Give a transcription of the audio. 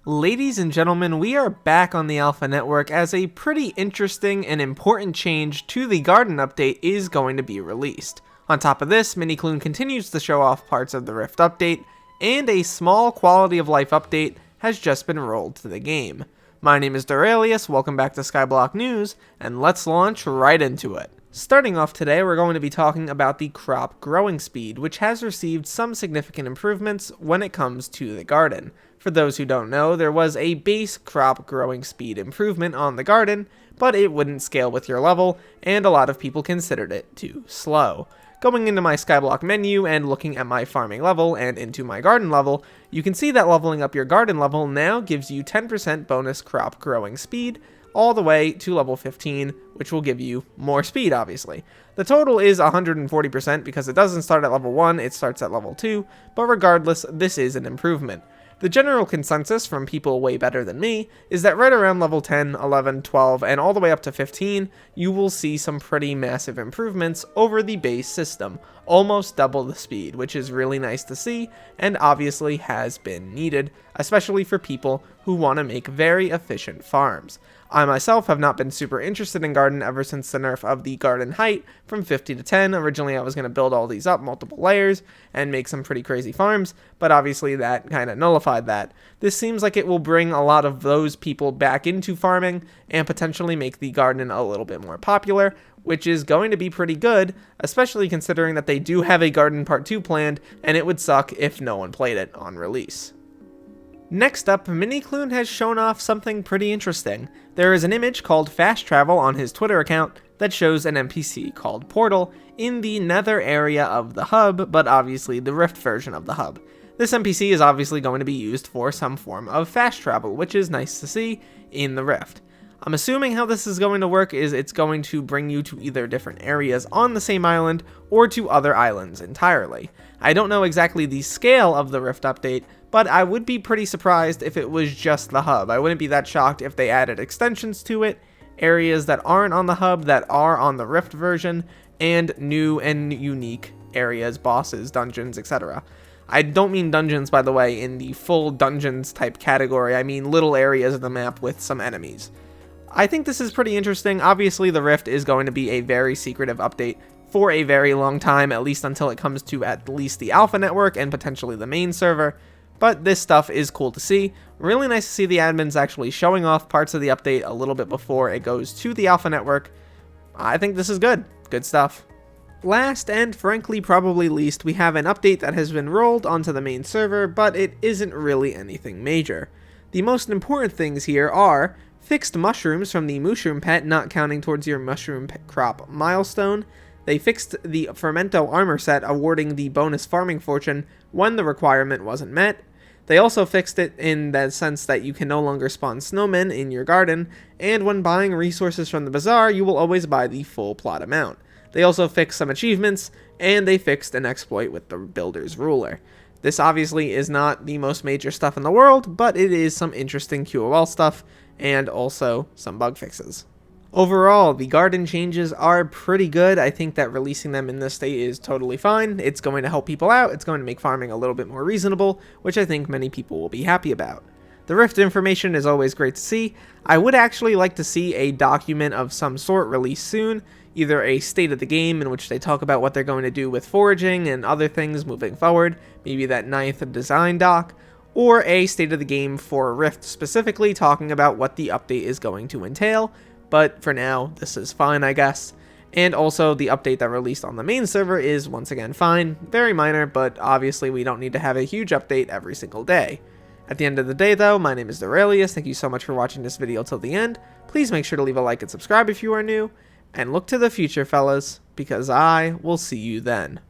Ladies and gentlemen, we are back on the Alpha Network as a pretty interesting and important change to the Garden update is going to be released. On top of this, Minikloon continues to show off parts of the Rift update, and a small quality of life update has just been rolled to the game. My name is Derailious, welcome back to Skyblock News, and let's launch right into it. Starting off today, we're going to be talking about the crop growing speed, which has received some significant improvements when it comes to the garden. For those who don't know, there was a base crop growing speed improvement on the garden, but it wouldn't scale with your level, and a lot of people considered it too slow. Going into my Skyblock menu and looking at my farming level and into my garden level, you can see that leveling up your garden level now gives you 10% bonus crop growing speed, all the way to level 15, which will give you more speed, obviously. The total is 140% because it doesn't start at level 1, it starts at level 2, but regardless, this is an improvement. The general consensus from people way better than me is that right around level 10, 11, 12, and all the way up to 15, you will see some pretty massive improvements over the base system, almost double the speed, which is really nice to see, and obviously has been needed, especially for people who want to make very efficient farms. I myself have not been super interested in garden ever since the nerf of the garden height from 50 to 10. Originally I was going to build all these up, multiple layers, and make some pretty crazy farms, but obviously that kind of nullified that. This seems like it will bring a lot of those people back into farming and potentially make the garden a little bit more popular, which is going to be pretty good, especially considering that they do have a Garden Part 2 planned, and it would suck if no one played it on release. Next up, Minikloon has shown off something pretty interesting. There is an image called Fast Travel on his Twitter account that shows an NPC called Portal in the nether area of the hub, but obviously the Rift version of the hub. This NPC is obviously going to be used for some form of fast travel, which is nice to see in the Rift. I'm assuming how this is going to work is it's going to bring you to either different areas on the same island or to other islands entirely. I don't know exactly the scale of the Rift update, but I would be pretty surprised if it was just the hub. I wouldn't be that shocked if they added extensions to it, areas that aren't on the hub that are on the Rift version, and new and unique areas, bosses, dungeons, etc. I don't mean dungeons, by the way, in the full dungeons type category. I mean little areas of the map with some enemies. I think this is pretty interesting. Obviously, the Rift is going to be a very secretive update for a very long time, at least until it comes to at least the Alpha Network and potentially the main server. But this stuff is cool to see. Really nice to see the admins actually showing off parts of the update a little bit before it goes to the Alpha Network. I think this is good. Good stuff. Last and frankly probably least, we have an update that has been rolled onto the main server, but it isn't really anything major. The most important things here are fixed mushrooms from the mushroom pet, not counting towards your mushroom crop milestone. They fixed the Fermento armor set, awarding the bonus farming fortune when the requirement wasn't met. They also fixed it in the sense that you can no longer spawn snowmen in your garden, and when buying resources from the bazaar, you will always buy the full plot amount. They also fixed some achievements, and they fixed an exploit with the builder's ruler. This obviously is not the most major stuff in the world, but it is some interesting QoL stuff, and also some bug fixes. Overall, the garden changes are pretty good. I think that releasing them in this state is totally fine. It's going to help people out. It's going to make farming a little bit more reasonable, which I think many people will be happy about. The Rift information is always great to see. I would actually like to see a document of some sort released soon, either a state of the game in which they talk about what they're going to do with foraging and other things moving forward, maybe that 9th design doc, or a state of the game for Rift specifically talking about what the update is going to entail. But for now, this is fine, I guess. And also, the update that released on the main server is once again fine. Very minor, but obviously we don't need to have a huge update every single day. At the end of the day, though, my name is Derailious. Thank you so much for watching this video till the end. Please make sure to leave a like and subscribe if you are new. And look to the future, fellas, because I will see you then.